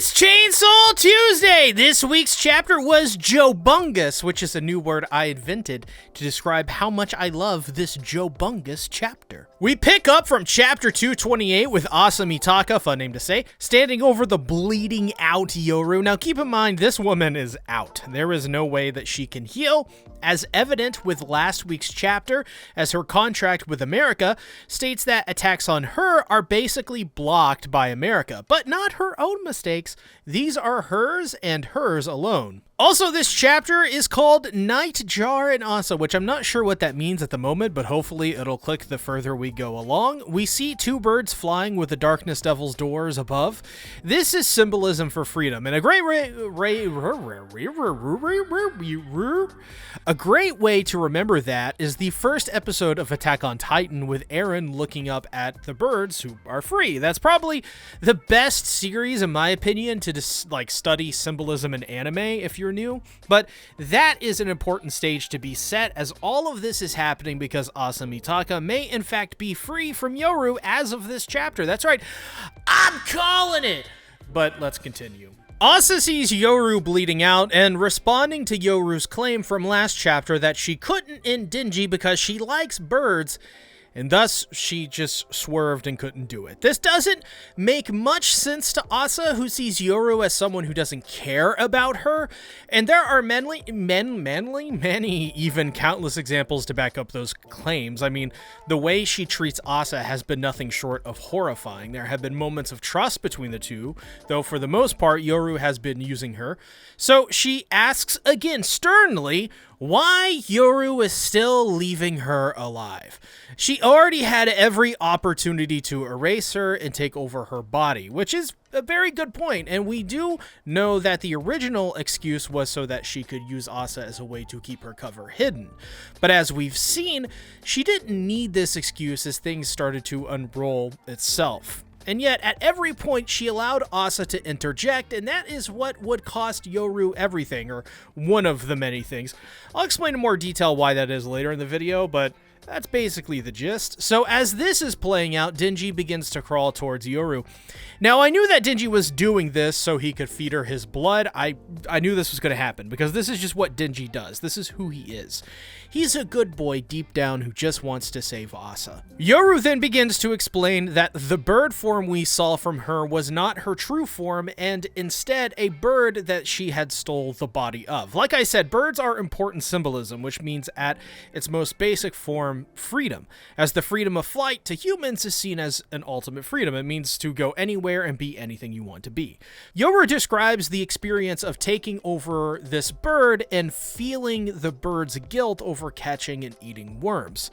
It's Chainsaw Tuesday! This week's chapter was Jobungus, which is a new word I invented to describe how much I love this Jobungus chapter. We pick up from chapter 228 with Asa Mitaka, fun name to say, standing over the bleeding out Yoru. Now keep in mind, this woman is out. There is no way that she can heal, as evident with last week's chapter, as her contract with America states that attacks on her are basically blocked by America, but not her own mistakes. These are hers and hers alone. Also, this chapter is called Nightjar and Asa, which I'm not sure what that means at the moment, but hopefully it'll click the further we go along. We see two birds flying with the Darkness Devil's doors above. This is symbolism for freedom, and a great way to remember that is the first episode of Attack on Titan with Eren looking up at the birds who are free. That's probably the best series, in my opinion, to study symbolism in anime if you're new, but that is an important stage to be set, as all of this is happening because Asa Mitaka may in fact be free from Yoru as of this chapter. That's right, I'm calling it! But let's continue. Asa sees Yoru bleeding out and responding to Yoru's claim from last chapter that she couldn't end Denji because she likes birds, and thus she just swerved and couldn't do it. This doesn't make much sense to Asa, who sees Yoru as someone who doesn't care about her, and there are many, even countless examples to back up those claims. I mean, the way she treats Asa has been nothing short of horrifying. There have been moments of trust between the two, though for the most part, Yoru has been using her. So she asks again sternly why Yoru is still leaving her alive. She already had every opportunity to erase her and take over her body, which is a very good point, and we do know that the original excuse was so that she could use Asa as a way to keep her cover hidden. But as we've seen, she didn't need this excuse as things started to unroll itself. And yet, at every point, she allowed Asa to interject, and that is what would cost Yoru everything, or one of the many things. I'll explain in more detail why that is later in the video, but that's basically the gist. So as this is playing out, Denji begins to crawl towards Yoru. Now, I knew that Denji was doing this so he could feed her his blood. I knew this was going to happen, because this is just what Denji does. This is who he is. He's a good boy deep down who just wants to save Asa. Yoru then begins to explain that the bird form we saw from her was not her true form, and instead a bird that she had stole the body of. Like I said, birds are important symbolism, which means at its most basic form, freedom, as the freedom of flight to humans is seen as an ultimate freedom. It means to go anywhere and be anything you want to be. Yoru describes the experience of taking over this bird and feeling the bird's guilt over catching and eating worms.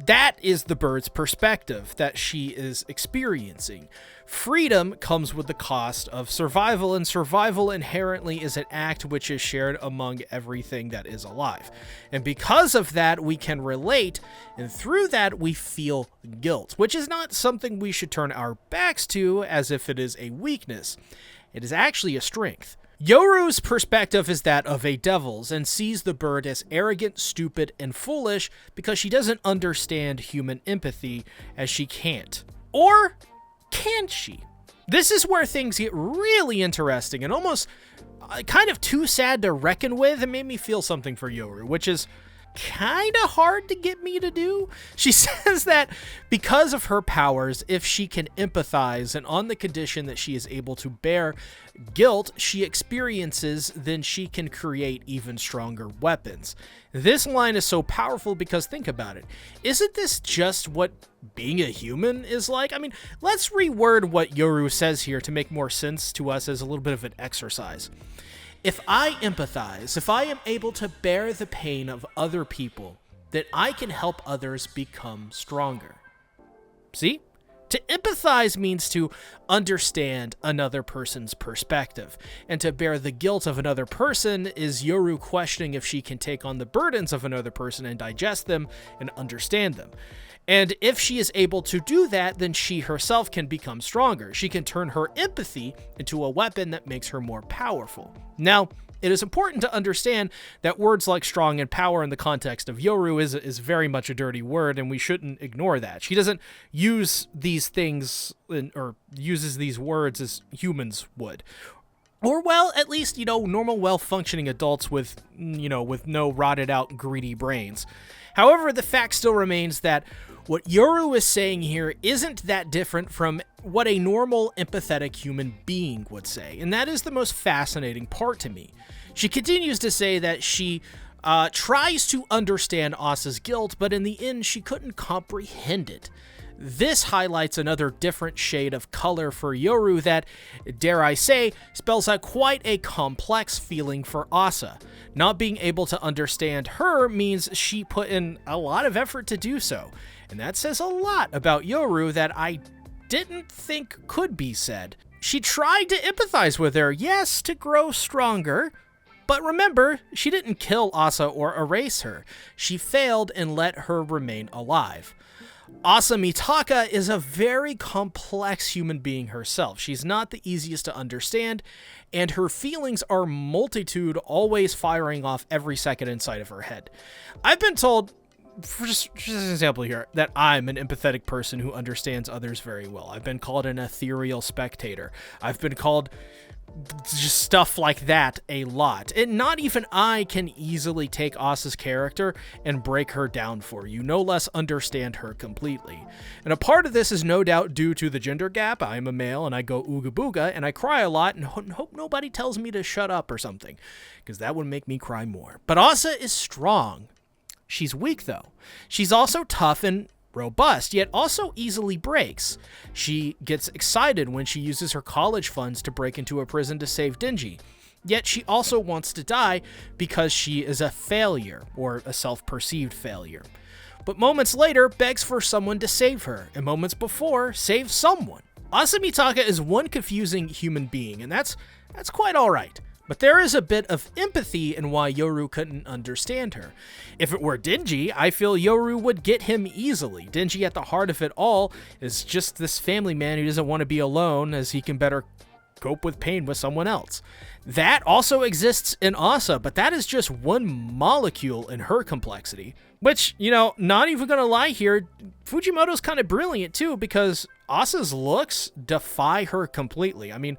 That is the bird's perspective that she is experiencing. Freedom comes with the cost of survival, and survival inherently is an act which is shared among everything that is alive. And because of that, we can relate, and through that, we feel guilt, which is not something we should turn our backs to as if it is a weakness. It is actually a strength. Yoru's perspective is that of a devil's, and sees the bird as arrogant, stupid, and foolish because she doesn't understand human empathy, as she can't. Or can she? This is where things get really interesting and almost kind of too sad to reckon with. It made me feel something for Yoru, which is kind of hard to get me to do. She says that because of her powers, if she can empathize, and on the condition that she is able to bear guilt she experiences, then she can create even stronger weapons. This line is so powerful because think about it. Isn't this just what being a human is like? I mean, let's reword what Yoru says here to make more sense to us as a little bit of an exercise. If I empathize, if I am able to bear the pain of other people, then I can help others become stronger. See? To empathize means to understand another person's perspective, and to bear the guilt of another person is Yoru questioning if she can take on the burdens of another person and digest them and understand them. And if she is able to do that, then she herself can become stronger. She can turn her empathy into a weapon that makes her more powerful. Now, it is important to understand that words like strong and power in the context of Yoru is very much a dirty word, and we shouldn't ignore that. She doesn't use these things or uses these words as humans would. Or, well, at least, normal, well-functioning adults with no rotted out, greedy brains. However, the fact still remains that what Yoru is saying here isn't that different from what a normal, empathetic human being would say, and that is the most fascinating part to me. She continues to say that she tries to understand Asa's guilt, but in the end, she couldn't comprehend it. This highlights another different shade of color for Yoru that, dare I say, spells out quite a complex feeling for Asa. Not being able to understand her means she put in a lot of effort to do so, and that says a lot about Yoru that I didn't think could be said. She tried to empathize with her, yes, to grow stronger, but remember, she didn't kill Asa or erase her. She failed and let her remain alive. Asa Mitaka is a very complex human being herself. She's not the easiest to understand, and her feelings are multitude, always firing off every second inside of her head. I've been told, for just an example here, that I'm an empathetic person who understands others very well. I've been called an ethereal spectator. I've been called just stuff like that a lot. And not even I can easily take Asa's character and break her down for you, no less understand her completely. And a part of this is no doubt due to the gender gap. I am a male and I go ooga booga and I cry a lot and hope nobody tells me to shut up or something, because that would make me cry more. But Asa is strong. She's weak though. She's also tough and robust, yet also easily breaks. She gets excited when she uses her college funds to break into a prison to save Denji. Yet she also wants to die because she is a failure, or a self-perceived failure. But moments later, begs for someone to save her, and moments before, saves someone. Asa Mitaka is one confusing human being, and that's quite alright. But there is a bit of empathy in why Yoru couldn't understand her. If it were Denji, I feel Yoru would get him easily. Denji, at the heart of it all, is just this family man who doesn't want to be alone, as he can better cope with pain with someone else. That also exists in Asa, but that is just one molecule in her complexity. Which, not even gonna lie here, Fujimoto's kind of brilliant too, because Asa's looks defy her completely. I mean,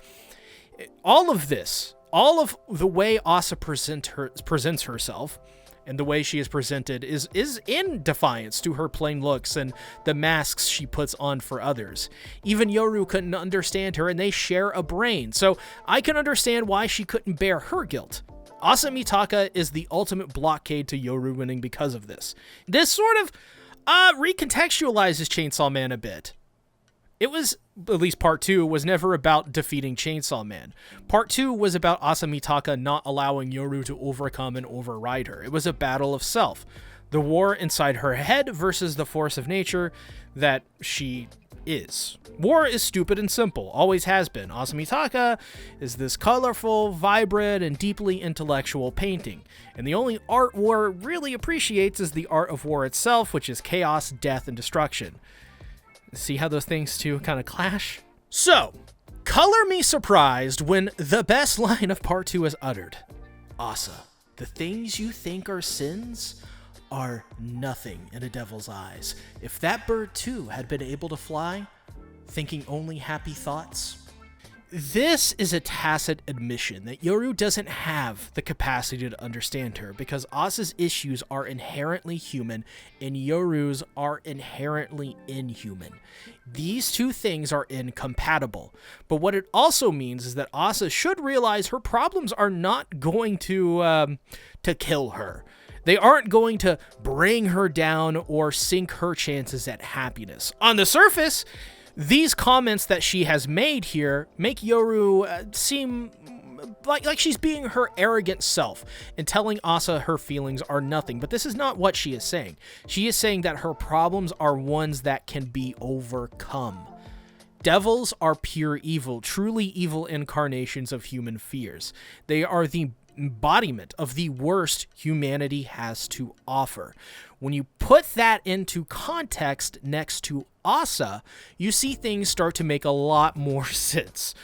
all of the way Asa presents herself and the way she is presented is in defiance to her plain looks and the masks she puts on for others. Even Yoru couldn't understand her, and they share a brain, so I can understand why she couldn't bear her guilt. Asa Mitaka is the ultimate blockade to Yoru winning because of this. This sort of recontextualizes Chainsaw Man a bit. It was, at least part 2, was never about defeating Chainsaw Man. Part 2 was about Asa Mitaka not allowing Yoru to overcome and override her. It was a battle of self. The war inside her head versus the force of nature that she is. War is stupid and simple, always has been. Asa Mitaka is this colorful, vibrant, and deeply intellectual painting. And the only art war really appreciates is the art of war itself, which is chaos, death, and destruction. See how those things two kind of clash? So, color me surprised when the best line of part 2 is uttered. Asa, the things you think are sins are nothing in a devil's eyes. If that bird too had been able to fly, thinking only happy thoughts. This is a tacit admission that Yoru doesn't have the capacity to understand her, because Asa's issues are inherently human and Yoru's are inherently inhuman. These two things are incompatible. But what it also means is that Asa should realize her problems are not going to kill her. They aren't going to bring her down or sink her chances at happiness. On the surface, these comments that she has made here make Yoru seem like she's being her arrogant self and telling Asa her feelings are nothing. But this is not what she is saying. She is saying that her problems are ones that can be overcome. Devils are pure evil, truly evil incarnations of human fears. They are the embodiment of the worst humanity has to offer. When you put that into context next to Asa, you see things start to make a lot more sense.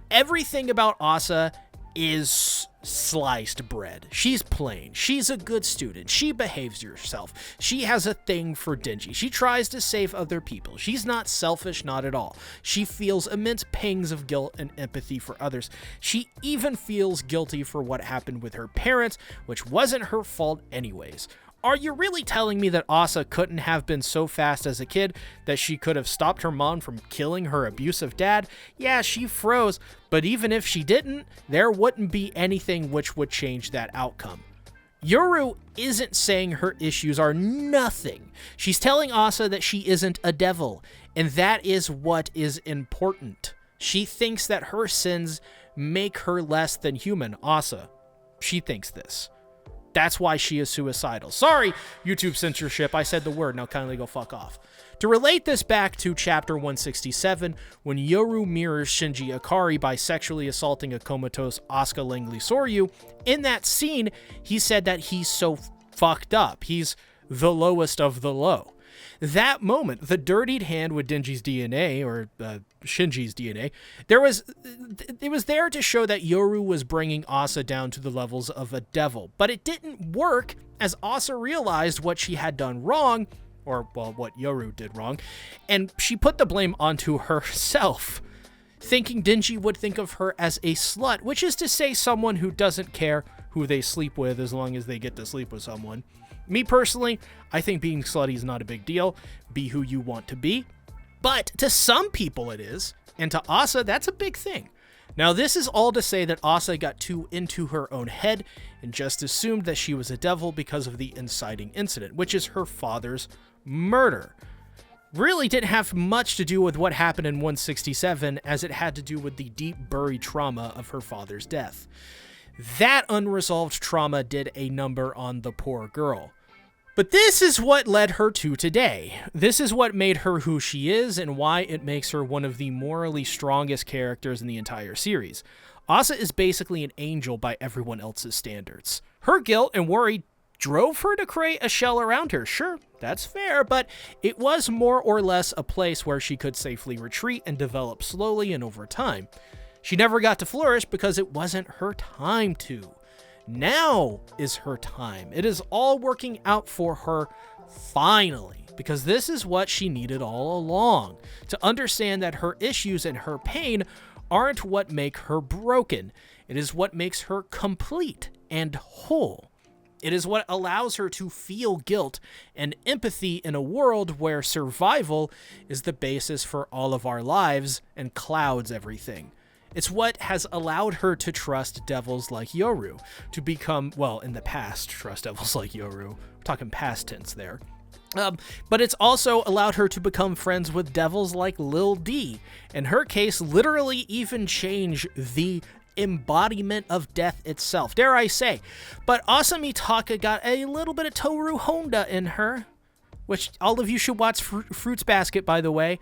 Everything about Asa is sliced bread. She's plain. She's a good student. She behaves herself. She has a thing for Denji. She tries to save other people. She's not selfish, not at all. She feels immense pangs of guilt and empathy for others. She even feels guilty for what happened with her parents, which wasn't her fault anyways. Are you really telling me that Asa couldn't have been so fast as a kid that she could have stopped her mom from killing her abusive dad? Yeah, she froze, but even if she didn't, there wouldn't be anything which would change that outcome. Yoru isn't saying her issues are nothing. She's telling Asa that she isn't a devil, and that is what is important. She thinks that her sins make her less than human. Asa, she thinks this. That's why she is suicidal. Sorry, YouTube censorship. I said the word. Now kindly go fuck off. To relate this back to chapter 167, when Yoru mirrors Shinji Ikari by sexually assaulting a comatose Asuka Langley Soryu, in that scene, he said that he's so fucked up. He's the lowest of the low. That moment, the dirtied hand with Denji's DNA, or Shinji's DNA, it was there to show that Yoru was bringing Asa down to the levels of a devil. But it didn't work, as Asa realized what she had done wrong, or, well, what Yoru did wrong, and she put the blame onto herself, thinking Denji would think of her as a slut, which is to say someone who doesn't care who they sleep with as long as they get to sleep with someone. Me personally, I think being slutty is not a big deal. Be who you want to be. But to some people it is, and to Asa, that's a big thing. Now this is all to say that Asa got too into her own head and just assumed that she was a devil because of the inciting incident, which is her father's murder. Really didn't have much to do with what happened in 167, as it had to do with the deep buried trauma of her father's death. That unresolved trauma did a number on the poor girl. But this is what led her to today. This is what made her who she is and why it makes her one of the morally strongest characters in the entire series. Asa is basically an angel by everyone else's standards. Her guilt and worry drove her to create a shell around her. Sure, that's fair, but it was more or less a place where she could safely retreat and develop slowly and over time. She never got to flourish because it wasn't her time to. Now is her time. It is all working out for her finally, because this is what she needed all along, to understand that her issues and her pain aren't what make her broken. It is what makes her complete and whole. It is what allows her to feel guilt and empathy in a world where survival is the basis for all of our lives and clouds everything. It's what has allowed her to trust devils like Yoru, to become, well, in the past, trust devils like Yoru. We're talking past tense there. But it's also allowed her to become friends with devils like Lil D. In her case, literally even change the embodiment of death itself, dare I say. But Asa Mitaka got a little bit of Toru Honda in her, which all of you should watch Fruits Basket, by the way.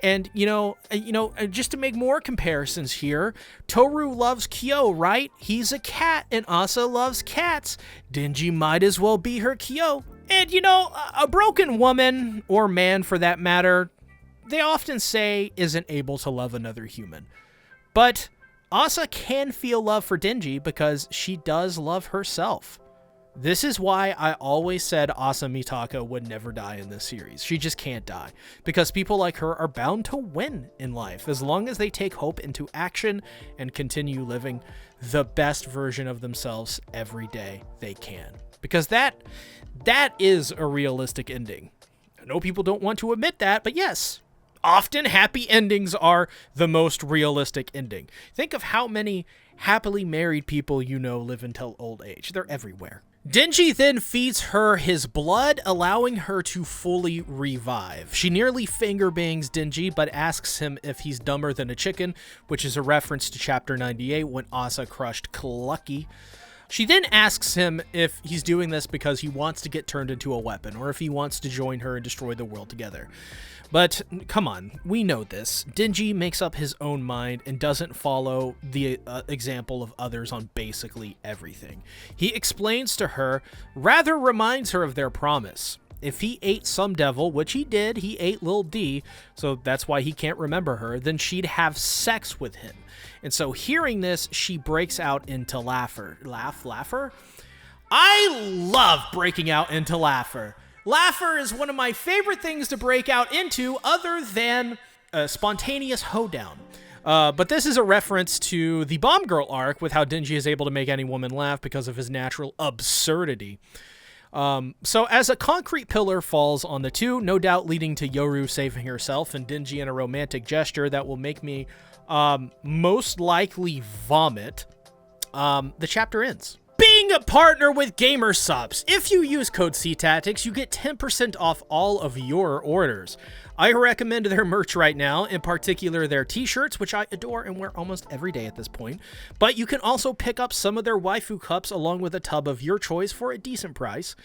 And, just to make more comparisons here, Toru loves Kyo, right? He's a cat, and Asa loves cats. Denji might as well be her Kyo. And, a broken woman, or man for that matter, they often say isn't able to love another human. But Asa can feel love for Denji because she does love herself. This is why I always said Asa Mitaka would never die in this series. She just can't die, because people like her are bound to win in life as long as they take hope into action and continue living the best version of themselves every day they can. Because that is a realistic ending. I know people don't want to admit that, but yes, often happy endings are the most realistic ending. Think of how many happily married people live until old age. They're everywhere. Denji then feeds her his blood, allowing her to fully revive. She nearly finger bangs Denji, but asks him if he's dumber than a chicken, which is a reference to chapter 98 when Asa crushed Clucky. She then asks him if he's doing this because he wants to get turned into a weapon, or if he wants to join her and destroy the world together. But come on, we know this. Denji makes up his own mind and doesn't follow the example of others on basically everything. He explains to her, rather reminds her of their promise. If he ate some devil, which he did, he ate Lil D, so that's why he can't remember her, then she'd have sex with him. And so hearing this, she breaks out into laughter. Laugher? I love breaking out into laughter. Laughter is one of my favorite things to break out into other than a spontaneous hoedown. But this is a reference to the Bomb Girl arc with how Denji is able to make any woman laugh because of his natural absurdity. So as a concrete pillar falls on the two, no doubt leading to Yoru saving herself and Denji in a romantic gesture that will make me most likely vomit, the chapter ends. Being a partner with Gamer Subs. If you use code CTactics, you get 10% off all of your orders. I recommend their merch right now, in particular their t-shirts, which I adore and wear almost every day at this point. But you can also pick up some of their waifu cups along with a tub of your choice for a decent price.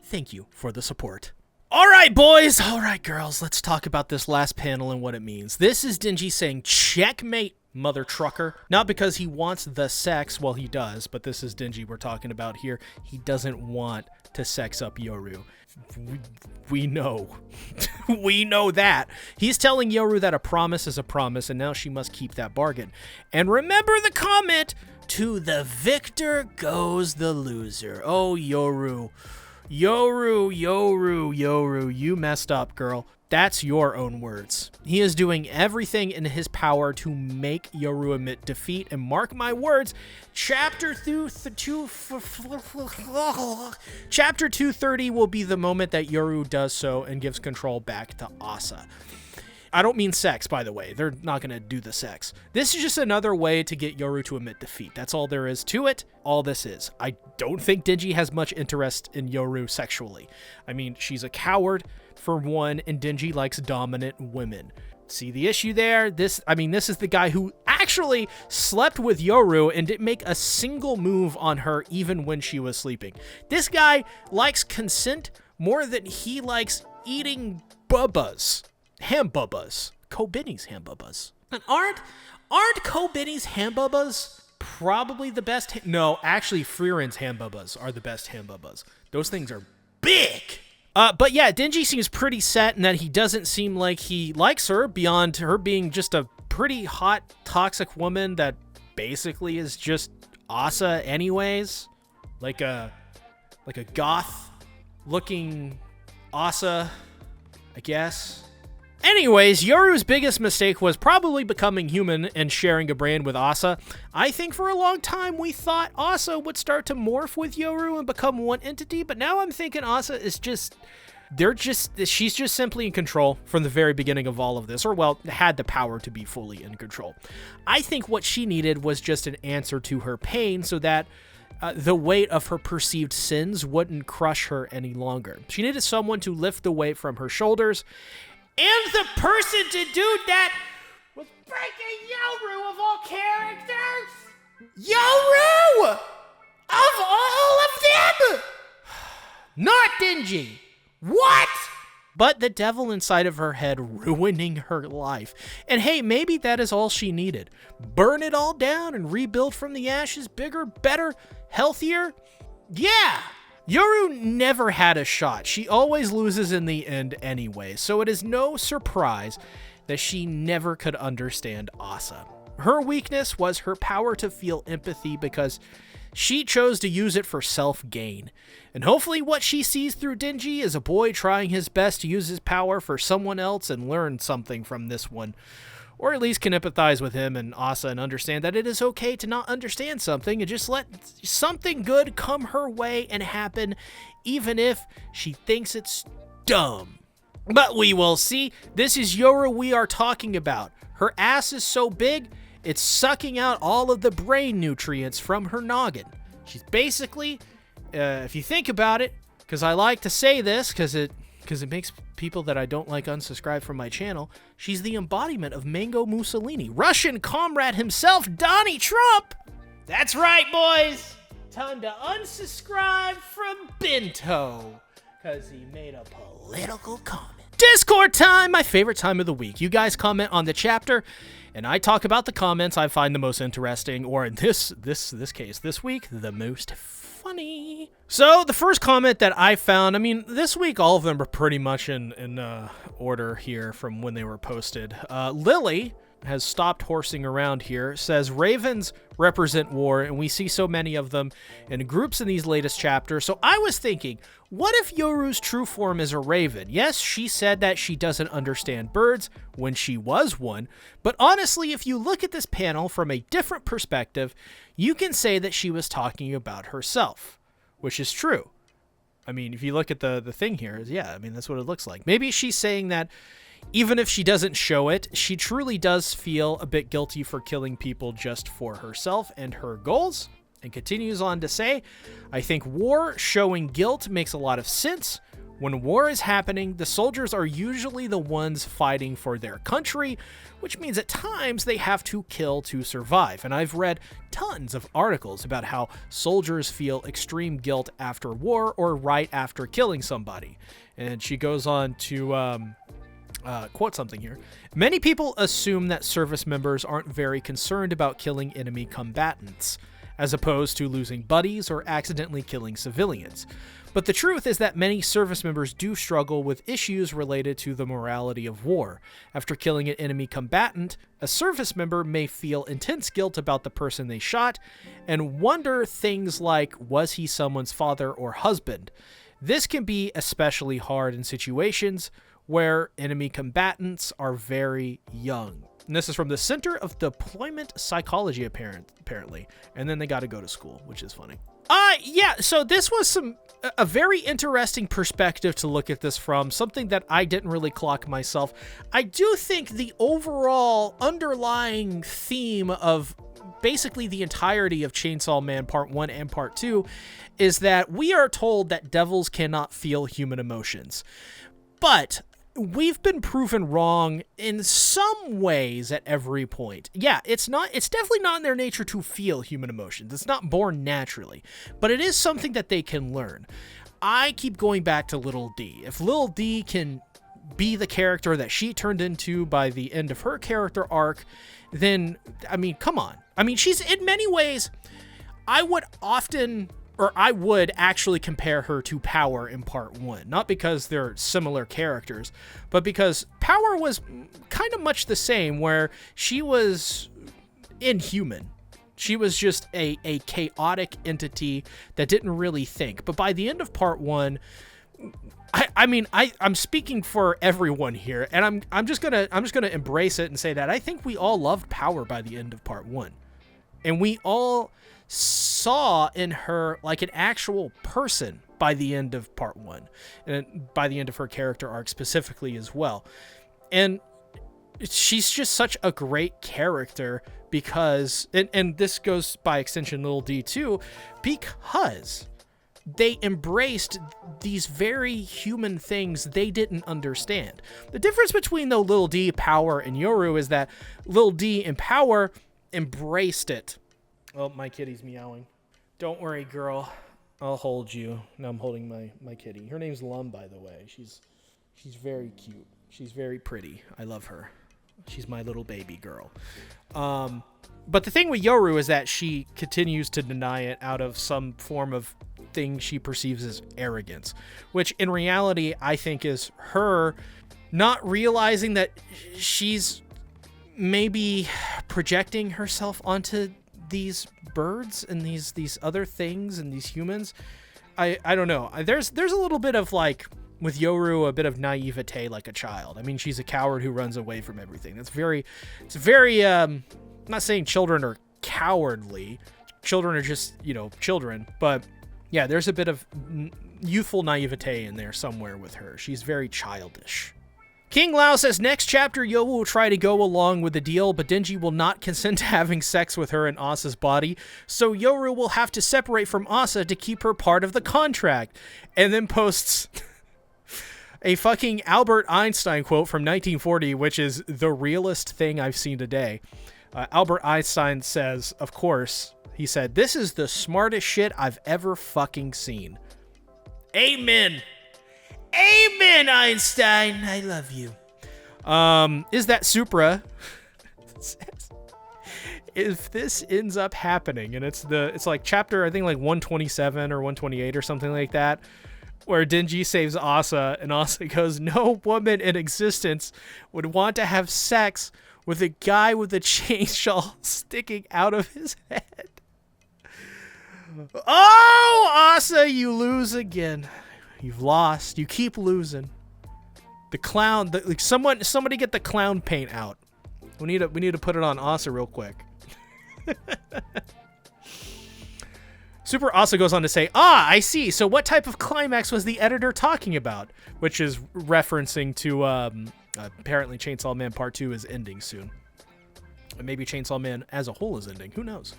Thank you for the support. All right, boys. All right, girls. Let's talk about this last panel and what it means. This is Denji saying, checkmate, mother trucker. Not because he wants the sex, well, he does, but this is Denji we're talking about here. He doesn't want to sex up Yoru. We know. We know that. He's telling Yoru that a promise is a promise, and now she must keep that bargain. And remember the comment, to the victor goes the loser. Oh, Yoru. Yoru, you messed up, girl. That's your own words. He is doing everything in his power to make Yoru admit defeat, and mark my words, chapter 230 will be the moment that Yoru does so and gives control back to Asa. I don't mean sex, by the way. They're not going to do the sex. This is just another way to get Yoru to admit defeat. That's all there is to it. All this is. I don't think Denji has much interest in Yoru sexually. I mean, she's a coward, for one, and Denji likes dominant women. See the issue there? This is the guy who actually slept with Yoru and didn't make a single move on her even when she was sleeping. This guy likes consent more than he likes eating bubbas. Ham-bubbas. Kobeni's ham-bubbas. And aren't Kobeni's ham-bubbas probably the best? No, actually, Frierin's ham-bubbas are the best ham-bubbas. Those things are big. But yeah, Denji seems pretty set in that he doesn't seem like he likes her beyond her being just a pretty hot, toxic woman that basically is just Asa anyways. Like a goth-looking Asa, I guess. Anyways, Yoru's biggest mistake was probably becoming human and sharing a brain with Asa. I think for a long time we thought Asa would start to morph with Yoru and become one entity, but now I'm thinking Asa is she's just simply in control from the very beginning of all of this, or well, had the power to be fully in control. I think what she needed was just an answer to her pain so that the weight of her perceived sins wouldn't crush her any longer. She needed someone to lift the weight from her shoulders. And the person to do that was freaking Yoru of all characters! Yoru! Of all of them! Not Denji! What? But the devil inside of her head ruining her life. And hey, maybe that is all she needed. Burn it all down and rebuild from the ashes, bigger, better, healthier? Yeah! Yoru never had a shot. She always loses in the end anyway, so it is no surprise that she never could understand Asa. Her weakness was her power to feel empathy because she chose to use it for self-gain. And hopefully what she sees through Denji is a boy trying his best to use his power for someone else and learn something from this one. Or at least can empathize with him and Asa and understand that it is okay to not understand something and just let something good come her way and happen, even if she thinks it's dumb. But we will see. This is Yoru we are talking about. Her ass is so big, it's sucking out all of the brain nutrients from her noggin. She's basically, if you think about it, because I like to say this, because it makes people that I don't like unsubscribe from my channel, she's the embodiment of Mango Mussolini, Russian comrade himself, Donnie Trump. That's right, boys. Time to unsubscribe from Bento, because he made a political comment. Discord time, my favorite time of the week. You guys comment on the chapter, and I talk about the comments I find the most interesting, or in this case, this week, the most funny. So the first comment that I found, I mean, this week all of them are pretty much in order here from when they were posted. Lily has stopped horsing around here, says ravens represent war, and we see so many of them in groups in these latest chapters. So I was thinking, what if Yoru's true form is a raven? Yes, she said that she doesn't understand birds when she was one, but honestly, if you look at this panel from a different perspective, you can say that she was talking about herself, which is true. I mean, if you look at the thing here, yeah, I mean, that's what it looks like. Maybe she's saying that even if she doesn't show it, she truly does feel a bit guilty for killing people just for herself and her goals. And continues on to say, I think war showing guilt makes a lot of sense. When war is happening, the soldiers are usually the ones fighting for their country, which means at times they have to kill to survive. And I've read tons of articles about how soldiers feel extreme guilt after war or right after killing somebody. And she goes on to quote something here. Many people assume that service members aren't very concerned about killing enemy combatants, as opposed to losing buddies or accidentally killing civilians. But the truth is that many service members do struggle with issues related to the morality of war. After killing an enemy combatant, a service member may feel intense guilt about the person they shot and wonder things like, was he someone's father or husband? This can be especially hard in situations where enemy combatants are very young. And this is from the Center of Deployment Psychology, apparently. And then they got to go to school, which is funny. Yeah, so this was a very interesting perspective to look at this from, something that I didn't really clock myself. I do think the overall underlying theme of basically the entirety of Chainsaw Man Part 1 and Part 2 is that we are told that devils cannot feel human emotions. But we've been proven wrong in some ways at every point. Yeah, it's definitely not in their nature to feel human emotions. It's not born naturally, but it is something that they can learn. I keep going back to Little D. If Little D can be the character that she turned into by the end of her character arc, then, I mean, come on. I mean, she's in many ways, I would actually compare her to Power in Part 1. Not because they're similar characters, but because Power was kind of much the same, where she was inhuman. She was just a chaotic entity that didn't really think. But by the end of Part 1, I'm speaking for everyone here, and I'm just gonna embrace it and say that I think we all loved Power by the end of Part 1. And we all saw in her like an actual person by the end of Part 1, and by the end of her character arc specifically as well. And she's just such a great character because, and this goes by extension Little D too, because they embraced these very human things they didn't understand. The difference between the Little D, Power, and Yoru is that Little D and Power embraced it. Oh, my kitty's meowing. Don't worry, girl. I'll hold you. Now I'm holding my kitty. Her name's Lum, by the way. She's very cute. She's very pretty. I love her. She's my little baby girl. But the thing with Yoru is that she continues to deny it out of some form of thing she perceives as arrogance, which in reality I think is her not realizing that she's maybe projecting herself onto these birds and these other things and these humans. I don't know. There's a little bit of, like, with Yoru, a bit of naivete like a child. I mean, she's a coward who runs away from everything. It's very I'm not saying children are cowardly. Children are just, children. But yeah, there's a bit of youthful naivete in there somewhere with her. She's very childish. King Lao says, next chapter, Yoru will try to go along with the deal, but Denji will not consent to having sex with her in Asa's body, so Yoru will have to separate from Asa to keep her part of the contract. And then posts a fucking Albert Einstein quote from 1940, which is the realest thing I've seen today. Albert Einstein says, of course, he said, "This is the smartest shit I've ever fucking seen." Amen. Amen, Einstein. I love you. Is that Supra? If this ends up happening, and it's like chapter, I think like 127 or 128 or something like that, where Denji saves Asa, and Asa goes, no woman in existence would want to have sex with a guy with a chainsaw sticking out of his head. Oh, Asa, you lose again. You've lost. You keep losing. The clown, like somebody get the clown paint out. We need to put it on Asa real quick. Super Asa goes on to say, I see. So what type of climax was the editor talking about? Which is referencing to apparently Chainsaw Man Part 2 is ending soon. And maybe Chainsaw Man as a whole is ending. Who knows?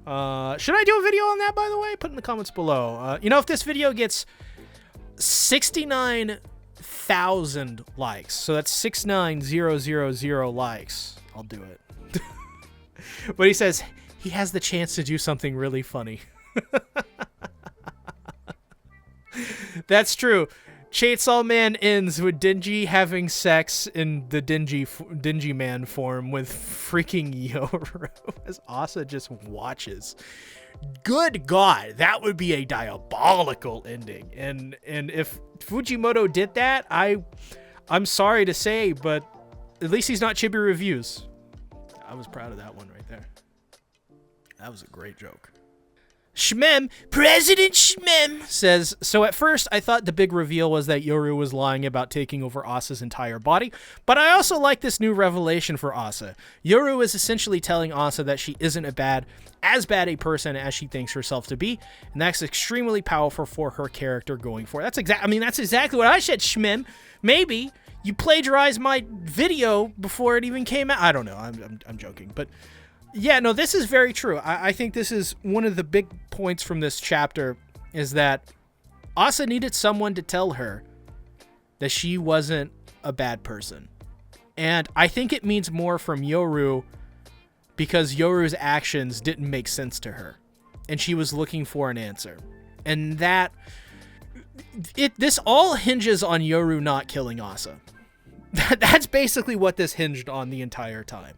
Should I do a video on that, by the way? Put in the comments below. If this video gets 69,000 likes, so that's 69,000 likes, I'll do it. But he says he has the chance to do something really funny. That's true. Chainsaw Man ends with Denji having sex in the Denji Man form with freaking Yoru as Asa just watches. Good God, that would be a diabolical ending. And if Fujimoto did that, I'm sorry to say, but at least he's not Chibi Reviews. I was proud of that one right there. That was a great joke. Shmem, President Shmem says, so at first I thought the big reveal was that Yoru was lying about taking over Asa's entire body, but I also like this new revelation for Asa. Yoru is essentially telling Asa that she isn't as bad a person as she thinks herself to be, and that's extremely powerful for her character going forward. That's exactly what I said, Shmem. Maybe you plagiarized my video before it even came out. I don't know. I'm joking, but yeah, no, this is very true. I think this is one of the big points from this chapter is that Asa needed someone to tell her that she wasn't a bad person. And I think it means more from Yoru because Yoru's actions didn't make sense to her. And she was looking for an answer. And this all hinges on Yoru not killing Asa. That's basically what this hinged on the entire time.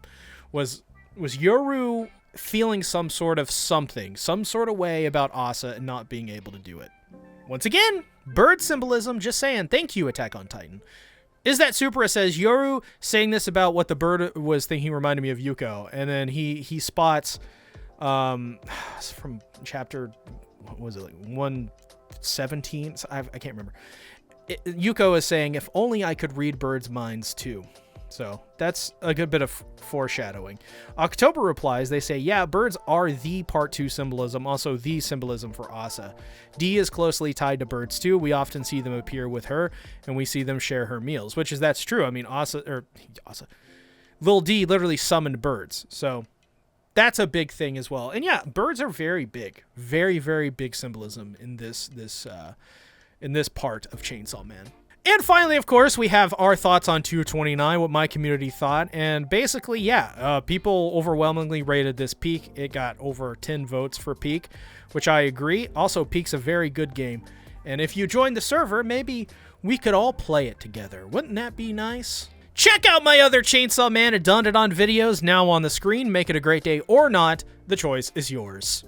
Was Yoru feeling some sort of way about Asa and not being able to do it. Once again, bird symbolism, just saying. Thank you, Attack on Titan. Is that Supra says, Yoru saying this about what the bird was thinking reminded me of Yuko. And then he spots from chapter, what was it, like 117? I can't remember. Yuko is saying, if only I could read birds' minds too. So that's a good bit of foreshadowing. October replies, they say, yeah, birds are the part 2 symbolism, also the symbolism for Asa. D is closely tied to birds too. We often see them appear with her, and we see them share her meals, that's true. I mean, Lil D literally summoned birds. So that's a big thing as well. And yeah, birds are very big, very, very big symbolism in this part of Chainsaw Man. And finally, of course, we have our thoughts on 229, what my community thought. And basically, yeah, people overwhelmingly rated this Peak. It got over 10 votes for Peak, which I agree. Also, Peak's a very good game. And if you join the server, maybe we could all play it together. Wouldn't that be nice? Check out my other Chainsaw Man and Done It On videos now on the screen. Make it a great day or not. The choice is yours.